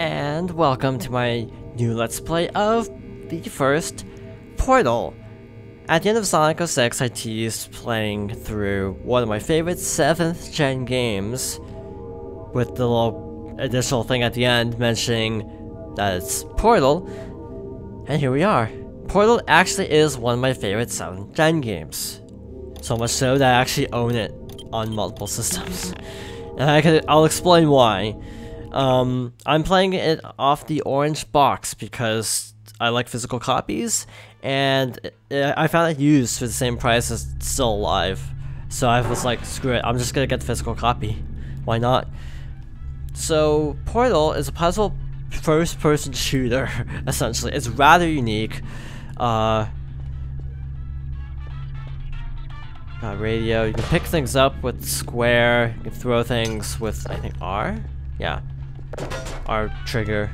and welcome to my new Let's Play of the first Portal. At the end of Sonic 06, I teased playing through one of my favorite 7th gen games, with the little additional thing at the end mentioning that it's Portal, and here we are. Portal actually is one of my favorite 7th gen games. So much so that I actually own it on multiple systems. And I'll explain why. I'm playing it off the orange box because I like physical copies, and I found it used for the same price as Still Alive. So I was like, screw it, I'm just gonna get the physical copy. Why not? So Portal is a puzzle first-person shooter, essentially. It's rather unique. Got radio, you can pick things up with square, you can throw things with, I think, R? Yeah. R trigger.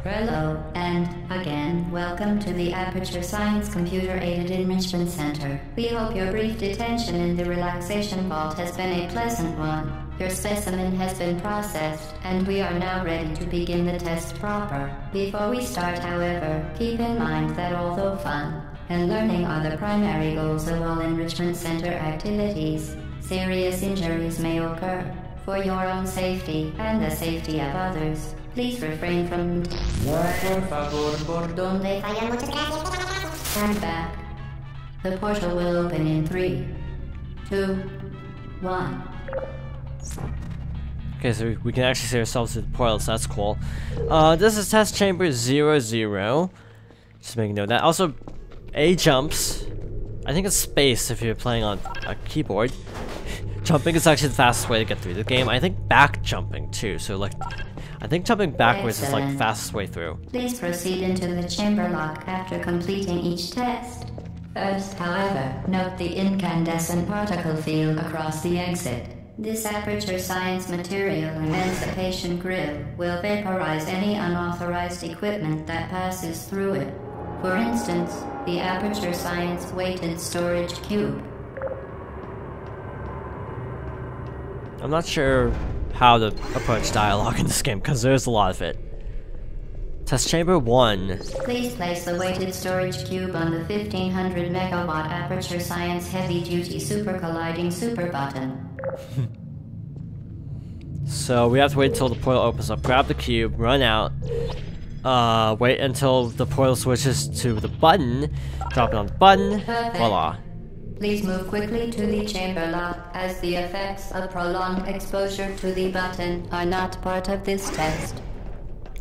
Hello, and again, welcome to the Aperture Science Computer-Aided Enrichment Center. We hope your brief detention in the relaxation vault has been a pleasant one. Your specimen has been processed, and we are now ready to begin the test proper. Before we start, however, keep in mind that although fun and learning are the primary goals of all Enrichment Center activities, serious injuries may occur. For your own safety and the safety of others, please refrain from Stand back. The portal will open in 3, 2, 1. Okay, so we can actually see ourselves through the portal, so that's cool. This is test chamber 00. Just making note of that. Also, A jumps. I think it's space if you're playing on a keyboard. Jumping is actually the fastest way to get through the game. I think back jumping too, so like, I think jumping backwards is like the fastest way through. Please proceed into the chamber lock after completing each test. First, however, note the incandescent particle field across the exit. This Aperture Science Material Emancipation Grill will vaporize any unauthorized equipment that passes through it. For instance, the Aperture Science Weighted Storage Cube. I'm not sure how to approach dialogue in this game, because there's a lot of it. Test chamber 1. Please place the weighted storage cube on the 1500 megawatt Aperture Science Heavy Duty Super Colliding Super Button. So we have to wait until the portal opens up, grab the cube, run out, wait until the portal switches to the button, drop it on the button, Perfect. Voila. Please move quickly to the chamber lock, as the effects of prolonged exposure to the button are not part of this test.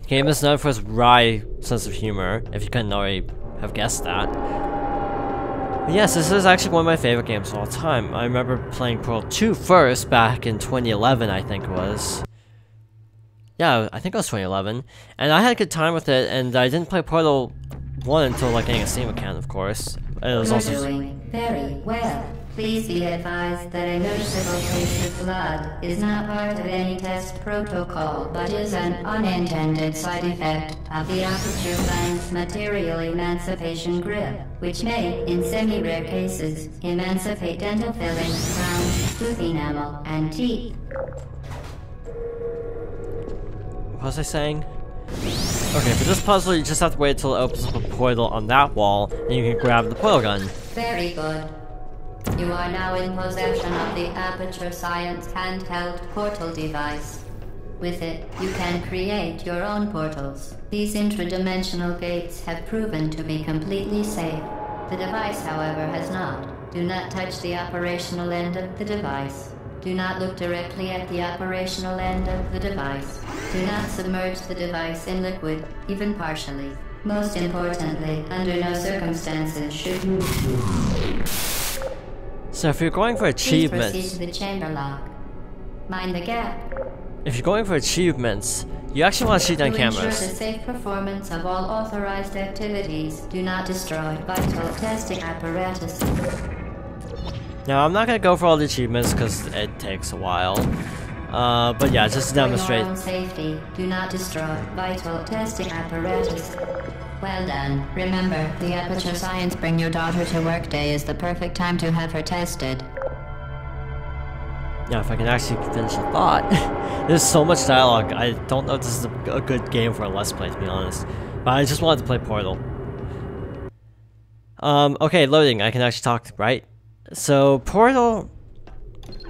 Game is known for its wry sense of humor, if you couldn't already have guessed that. But yes, this is actually one of my favorite games of all time. I remember playing Portal 2 first, back in 2011, I think it was. Yeah, I think it was 2011. And I had a good time with it, and I didn't play Portal 1 until like getting a Steam account, of course. And it was You're also doing very well. Please be advised that a noticeable trace of blood is not part of any test protocol, but is an unintended side effect of the Aperture Science Material Emancipation Grill, which may, in semi-rare cases, emancipate dental fillings, crowns, tooth enamel, and teeth. What was I saying? Okay, for this puzzle, you just have to wait until it opens up a portal on that wall, and you can grab the portal gun. Very good. You are now in possession of the Aperture Science handheld portal device. With it, you can create your own portals. These intradimensional gates have proven to be completely safe. The device, however, has not. Do not touch the operational end of the device. Do not look directly at the operational end of the device. Do not submerge the device in liquid, even partially. Most importantly, under no circumstances should you... So if you're going for achievements... Please proceed to the chamber lock. Mind the gap. If you're going for achievements, you actually want to shoot down To cameras. ensure the safe performance of all authorized activities, do not destroy vital testing apparatus. Now, I'm not going to go for all the achievements because it takes a while. But yeah, just to demonstrate. For your own safety, do not destroy vital testing apparatus. Well done. Remember, the Aperture Science Bring Your Daughter to Work Day is the perfect time to have her tested. Yeah, if I can actually finish the thought. There's so much dialogue, I don't know if this is a good game for a Let's Play, to be honest. But I just wanted to play Portal. Okay, loading, I can actually talk, right? So, Portal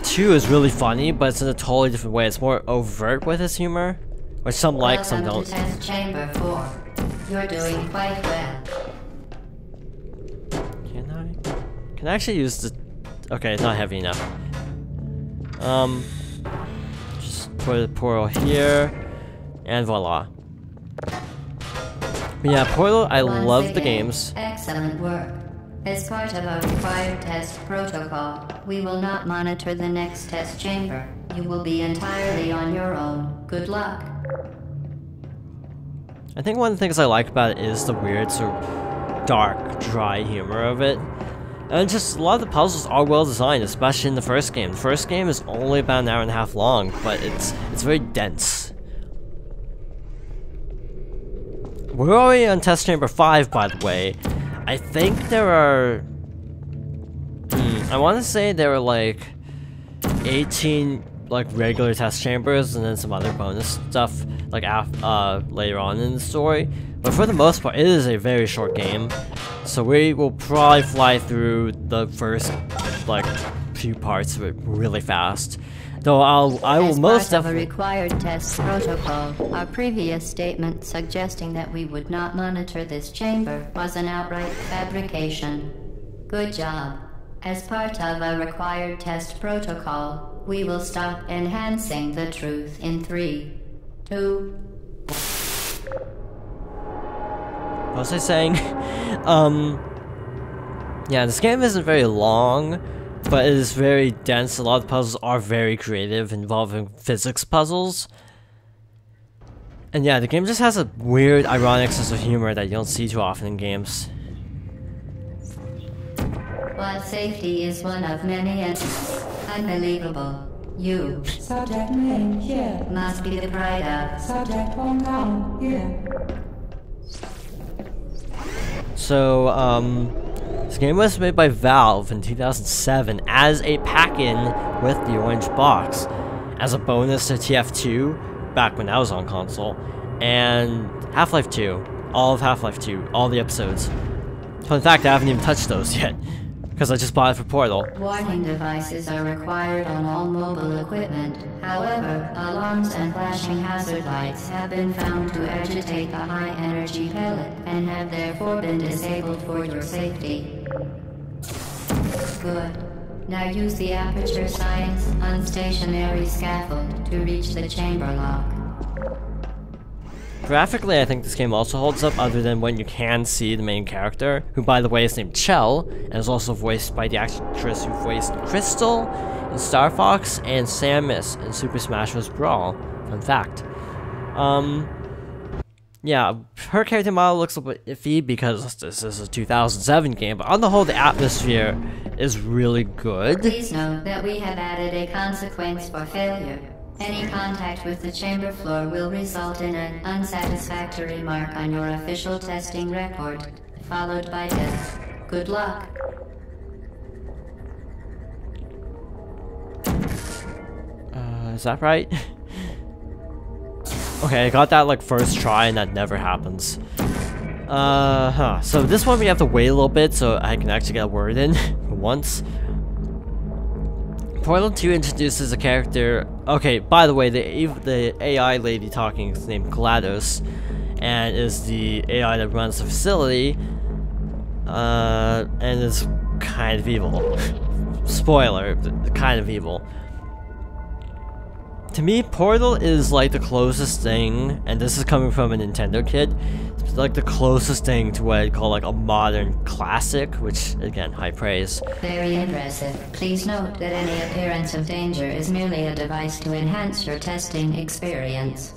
2 is really funny, but it's in a totally different way. It's more overt with its humor, which some like, some don't. Welcome to Test Chamber 4. You're doing quite well. Can I actually use the... Okay, it's not heavy enough. Just put the Portal here, and voila. But yeah, Portal, I love the games. Excellent work. As part of our required test protocol, we will not monitor the next test chamber. You will be entirely on your own. Good luck. I think one of the things I like about it is the weird, sort of dark, dry humor of it. And just a lot of the puzzles are well designed, especially in the first game. The first game is only about an hour and a half long, but it's very dense. We're already on test chamber 5, by the way. I think there are... I want to say there were like 18 like regular test chambers and then some other bonus stuff like later on in the story. But for the most part, it is a very short game. So we will probably fly through the first like few parts of it really fast. Though I will most definitely... As part of a required test protocol, our previous statement suggesting that we would not monitor this chamber was an outright fabrication. Good job. As part of a required test protocol, we will stop enhancing the truth in 3, 2... What was I saying? Yeah, this game isn't very long, but it is very dense. A lot of the puzzles are very creative, involving physics puzzles. And yeah, the game just has a weird, ironic sense of humor that you don't see too often in games. While safety is one of many and unbelievable, you, Subject name here. must be the pride of. Subject hometown here. So, this game was made by Valve in 2007 as a pack-in with the orange box, as a bonus to TF2, back when I was on console, and Half-Life 2, all of Half-Life 2, all the episodes. Fun fact, I haven't even touched those yet, because I just bought it for Portal. Warning devices are required on all mobile equipment. However, alarms and flashing hazard lights have been found to agitate the high-energy pellet and have therefore been disabled for your safety. Good. Now use the Aperture Science unstationary scaffold to reach the chamber lock. Graphically, I think this game also holds up, other than when you can see the main character, who by the way is named Chell, and is also voiced by the actress who voiced Crystal in Star Fox and Samus in Super Smash Bros. Brawl. Fun fact. Yeah, her character model looks a bit iffy because this is a 2007 game, but on the whole, the atmosphere is really good. Please note that we have added a consequence for failure. Any contact with the chamber floor will result in an unsatisfactory mark on your official testing record, followed by death. Good luck. Is that right? Okay, I got that like first try and that never happens. So this one we have to wait a little bit so I can actually get a word in for once. Portal 2 introduces a character... Okay, by the way, the AI lady talking is named GLaDOS, and is the AI that runs the facility, and is kind of evil. Spoiler, kind of evil. To me, Portal is like the closest thing, and this is coming from a Nintendo kid, it's like the closest thing to what I'd call like a modern classic, which, again, high praise. Very impressive. Please note that any appearance of danger is merely a device to enhance your testing experience.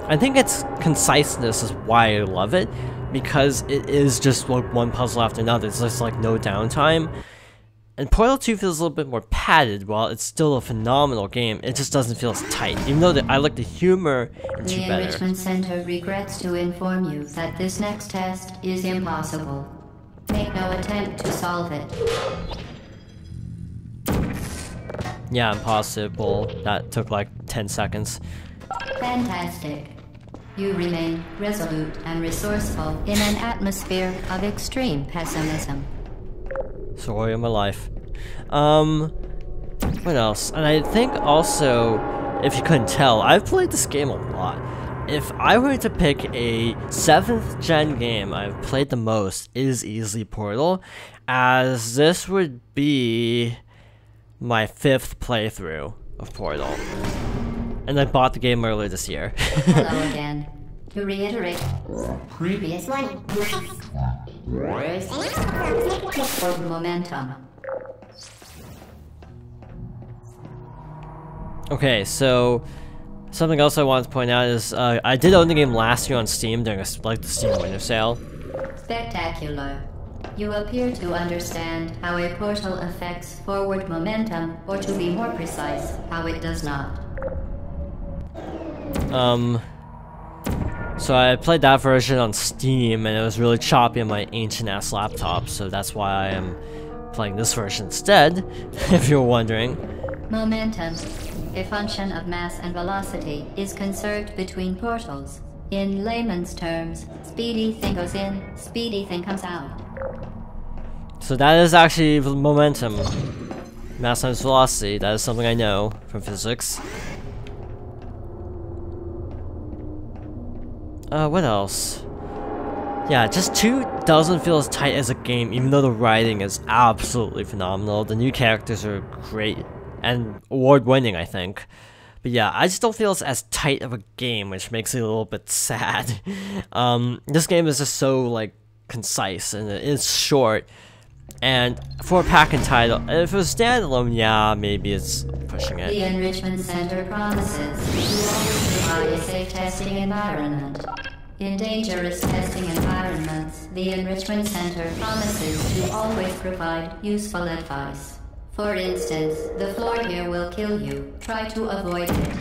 I think its conciseness is why I love it, because it is just like one puzzle after another. It's just like no downtime. And Portal 2 feels a little bit more padded. While it's still a phenomenal game, it just doesn't feel as tight, even though I like the humor in 2 The better. Enrichment Center regrets to inform you that this next test is impossible. Make no attempt to solve it. Yeah, impossible. That took like 10 seconds. Fantastic. You remain resolute and resourceful in an atmosphere of extreme pessimism. Story of my life. What else? And I think also, if you couldn't tell, I've played this game a lot. If I were to pick a 7th gen game I've played the most, it is easily Portal, as this would be my 5th playthrough of Portal. And I bought the game earlier this year. Hello again. To reiterate, previous one. Momentum. Okay, so something else I wanted to point out is I did own the game last year on Steam during the Steam Winter Sale. Spectacular. You appear to understand how a portal affects forward momentum, or to be more precise, how it does not. So I played that version on Steam, and it was really choppy on my ancient-ass laptop, so that's why I am playing this version instead, if you're wondering. Momentum, a function of mass and velocity, is conserved between portals. In layman's terms, speedy thing goes in, speedy thing comes out. So that is actually momentum. Mass times velocity, that is something I know from physics. What else? Yeah, just 2 doesn't feel as tight as a game, even though the writing is absolutely phenomenal. The new characters are great and award-winning, I think. But yeah, I just don't feel it's as tight of a game, which makes it a little bit sad. This game is just so, like, concise, and it's short. And for a pack-in title, if it was standalone, yeah, maybe it's pushing it. The Enrichment Center promises to always provide a safe testing environment. In dangerous testing environments, the Enrichment Center promises to always provide useful advice. For instance, the floor here will kill you. Try to avoid it.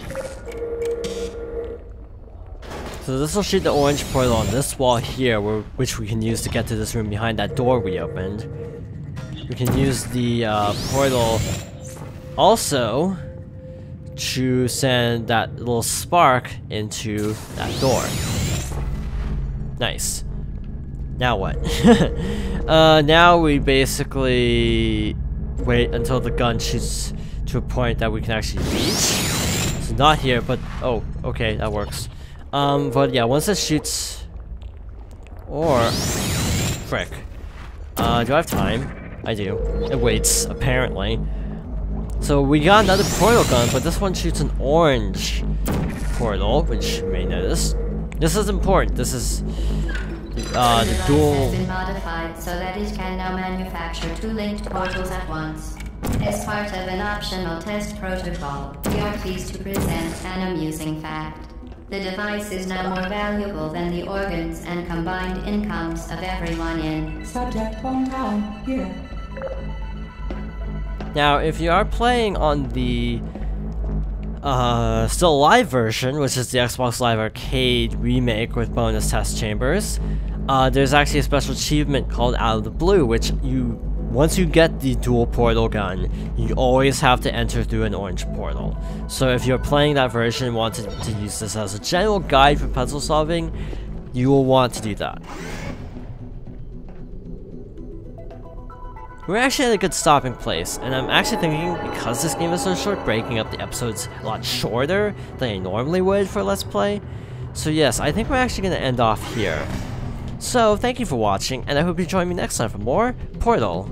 So this will shoot the orange portal on this wall here, which we can use to get to this room behind that door we opened. We can use the portal also to send that little spark into that door. Nice. Now what? Now we basically wait until the gun shoots to a point that we can actually reach. So not here, but oh, okay, that works. But yeah, once it shoots, or frick, do I have time? I do. It waits, apparently. So we got another portal gun, but this one shoots an orange portal, which you may notice. This is important. This is the dual. Has been modified so that it can now manufacture 2 linked portals at once. As part of an optional test protocol, we are pleased to present an amusing fact. The device is now more valuable than the organs and combined incomes of everyone in. Subject hometown here. Now, if you are playing on the Still Alive version, which is the Xbox Live Arcade remake with bonus test chambers, there's actually a special achievement called Out of the Blue, which once you get the dual portal gun, you always have to enter through an orange portal. So if you're playing that version and want to use this as a general guide for puzzle solving, you will want to do that. We're actually at a good stopping place, and I'm actually thinking, because this game is so short, breaking up the episodes a lot shorter than I normally would for Let's Play. So yes, I think we're actually going to end off here. So, thank you for watching, and I hope you join me next time for more Portal.